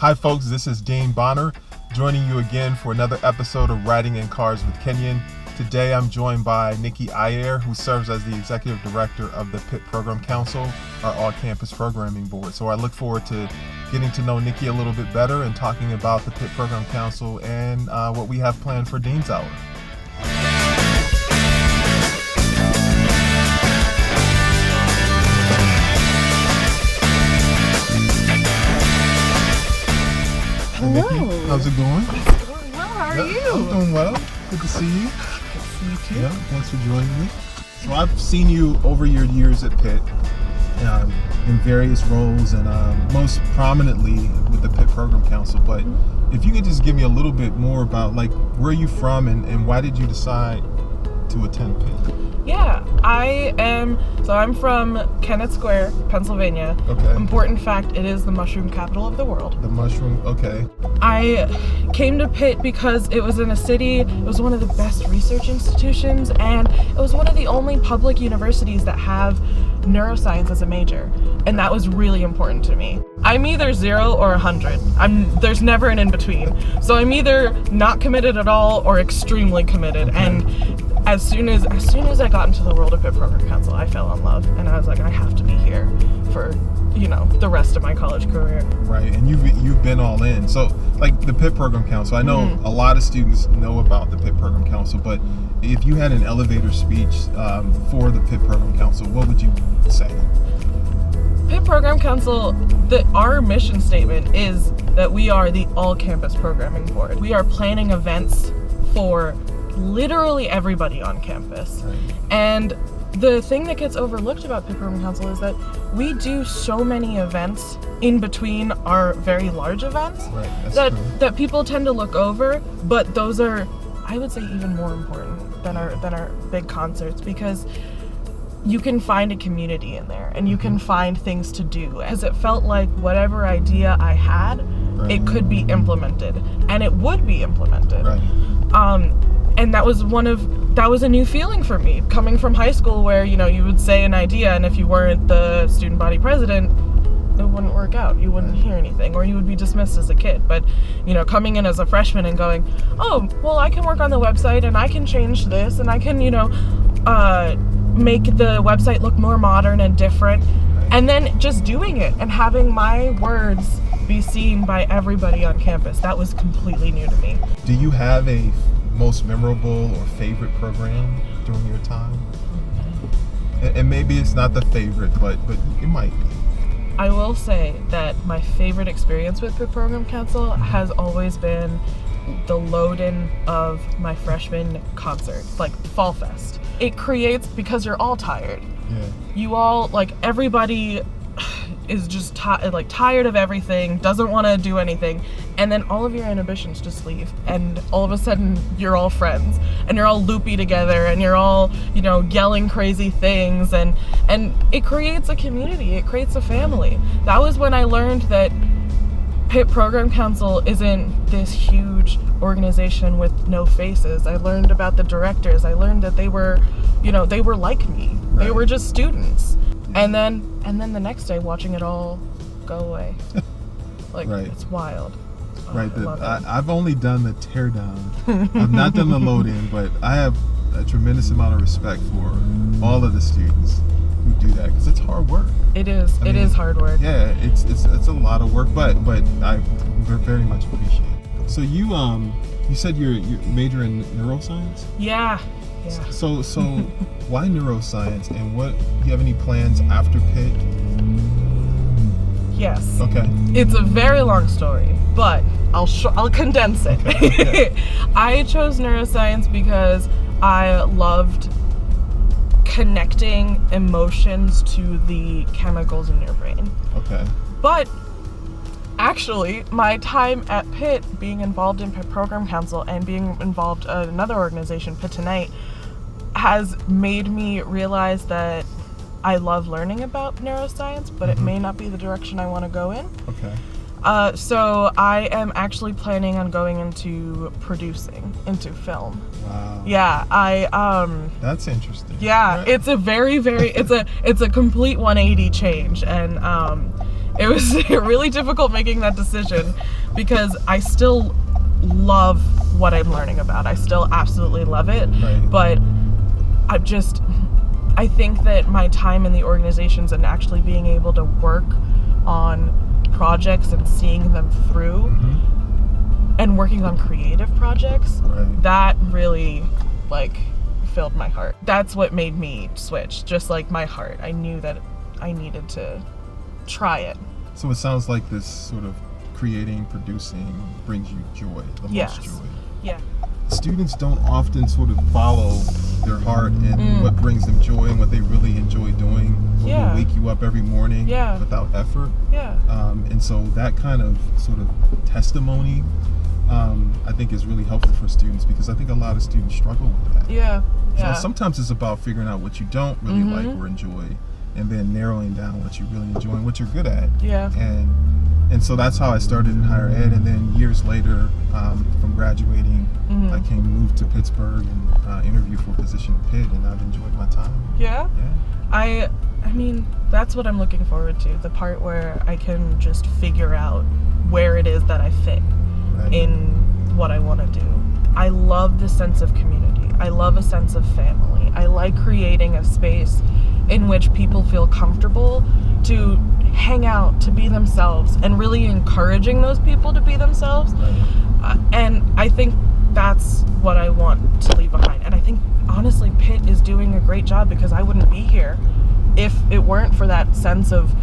Hi folks, this is Dean Bonner, joining you again for another episode of Riding in Cars with Kenyon. Today I'm joined by Niki Iyer, who serves as the Executive Director of the Pitt Program Council, our all-campus programming board. So I look forward to getting to know Niki a little bit better and talking about the Pitt Program Council and what we have planned for Dean's Hour. Hello. Niki, how's it going? It's going well. How are you? I'm doing well. Good to see you. Good to see you too. Yeah, thanks for joining me. So I've seen you over your years at Pitt in various roles and most prominently with the Pitt Program Council. But if you could just give me a little bit more about like where you from and why did you decide to attend Pitt? Yeah, I'm from Kennett Square, Pennsylvania. Okay. Important fact, it is the mushroom capital of the world. The mushroom, okay. I came to Pitt because it was in a city, it was one of the best research institutions, and it was one of the only public universities that have neuroscience as a major, and that was really important to me. I'm either 0 or 100. There's never an in-between. So I'm either not committed at all or extremely committed, Okay. and as soon as I got into the world of Pitt Program Council, I fell in love, and I was like, I have to be here for, the rest of my college career. Right, and you've been all in. So, like the Pitt Program Council, I know a lot of students know about the Pitt Program Council, but if you had an elevator speech for the Pitt Program Council, what would you say? Pitt Program Council, our mission statement is that we are the all-campus programming board. We are planning events for literally everybody on campus. Right. And the thing that gets overlooked about Pitt Program Council is that we do so many events in between our very large events that people tend to look over, but those are, I would say, even more important than our big concerts, because you can find a community in there and you can find things to do. As it felt like whatever idea I had, it could be implemented, and it would be implemented. Right. And that was a new feeling for me, coming from high school where, you would say an idea, and if you weren't the student body president, it wouldn't work out. You wouldn't hear anything, or you would be dismissed as a kid. But, coming in as a freshman and going, oh, well, I can work on the website, and I can change this, and I can, make the website look more modern and different. And then just doing it and having my words be seen by everybody on campus. That was completely new to me. Do you have a most memorable or favorite program during your time? And maybe it's not the favorite, but it might be. I will say that my favorite experience with the Program Council has always been the load-in of my freshman concert, like Fall Fest. It creates, because you're all tired. Yeah. You all, everybody is just tired of everything, doesn't want to do anything, and then all of your inhibitions just leave, and all of a sudden you're all friends, and you're all loopy together, and you're all, yelling crazy things, and it creates a community, it creates a family. That was when I learned that Pitt Program Council isn't this huge organization with no faces. I learned about the directors. I learned that they were like me. Right. They were just students. And then the next day, watching it all go away, It's wild. Oh, Right. I love it. I've only done the teardown. I've not done the load-in, but I have a tremendous amount of respect for all of the students who do that, because it's hard work. It is. It is hard work. Yeah, it's a lot of work, but I very much appreciate it. So you said you're major in neuroscience? Yeah. So why neuroscience, and what do you have any plans after Pitt? Yes. Okay. It's a very long story, but I'll condense it. Okay. I chose neuroscience because I loved connecting emotions to the chemicals in your brain. Okay. But actually, my time at Pitt, being involved in Pitt Program Council and being involved in another organization, Pitt Tonight, has made me realize that I love learning about neuroscience, but it may not be the direction I want to go in. Okay. So I am actually planning on going into producing, into film. Wow. Yeah, That's interesting. Yeah, Right. it's a very, very, it's a complete 180 change, and It was really difficult making that decision because I still love what I'm learning about. I still absolutely love it. Right. But I think that my time in the organizations and actually being able to work on projects and seeing them through and working on creative projects, that really filled my heart. That's what made me switch, just like my heart. I knew that I needed to try it. So it sounds like this sort of creating, producing brings you joy, the most joy. Yeah. Students don't often sort of follow their heart and what brings them joy and what they really enjoy doing. What will wake you up every morning without effort. Yeah. And so that kind of sort of testimony, I think is really helpful for students, because I think a lot of students struggle with that. Yeah. So sometimes it's about figuring out what you don't really like or enjoy, and then narrowing down what you really enjoy and what you're good at. Yeah. And so that's how I started in higher ed. And then years later, from graduating, I moved to Pittsburgh and interviewed for a position at Pitt, and I've enjoyed my time. Yeah. I mean, that's what I'm looking forward to, the part where I can just figure out where it is that I fit in what I want to do. I love the sense of community. I love a sense of family. I like creating a space in which people feel comfortable to hang out, to be themselves, and really encouraging those people to be themselves. And I think that's what I want to leave behind. And I think, honestly, Pitt is doing a great job, because I wouldn't be here if it weren't for that sense of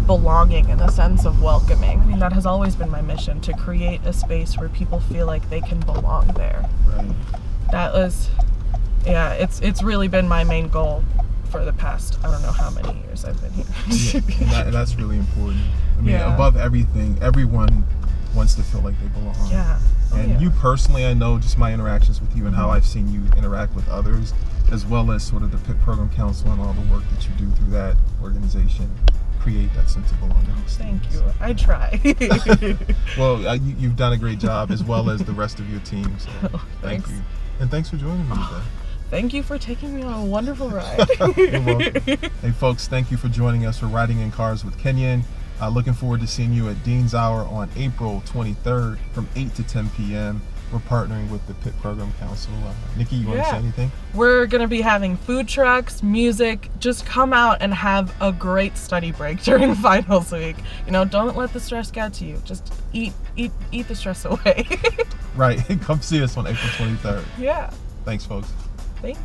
belonging and a sense of welcoming. I mean, that has always been my mission, to create a space where people feel like they can belong there. That was, it's really been my main goal for the past, I don't know how many years I've been here. And that's really important. I mean, above everything, everyone wants to feel like they belong. And you personally, I know just my interactions with you and how I've seen you interact with others, as well as sort of the Pitt Program Council and all the work that you do through that organization, create that sense of belonging. Thank you. I try. Well, you've done a great job, as well as the rest of your team. So thank you. And thanks for joining me today. Thank you for taking me on a wonderful ride. You're welcome. Hey folks, thank you for joining us for Riding in Cars with Kenyon. Looking forward to seeing you at Dean's Hour on April 23rd from 8 to 10 p.m. We're partnering with the Pitt Program Council. Niki, you want to say anything? We're going to be having food trucks, music. Just come out and have a great study break during finals week. Don't let the stress get to you. Just eat the stress away. Right. Come see us on April 23rd. Yeah. Thanks, folks. Thank you.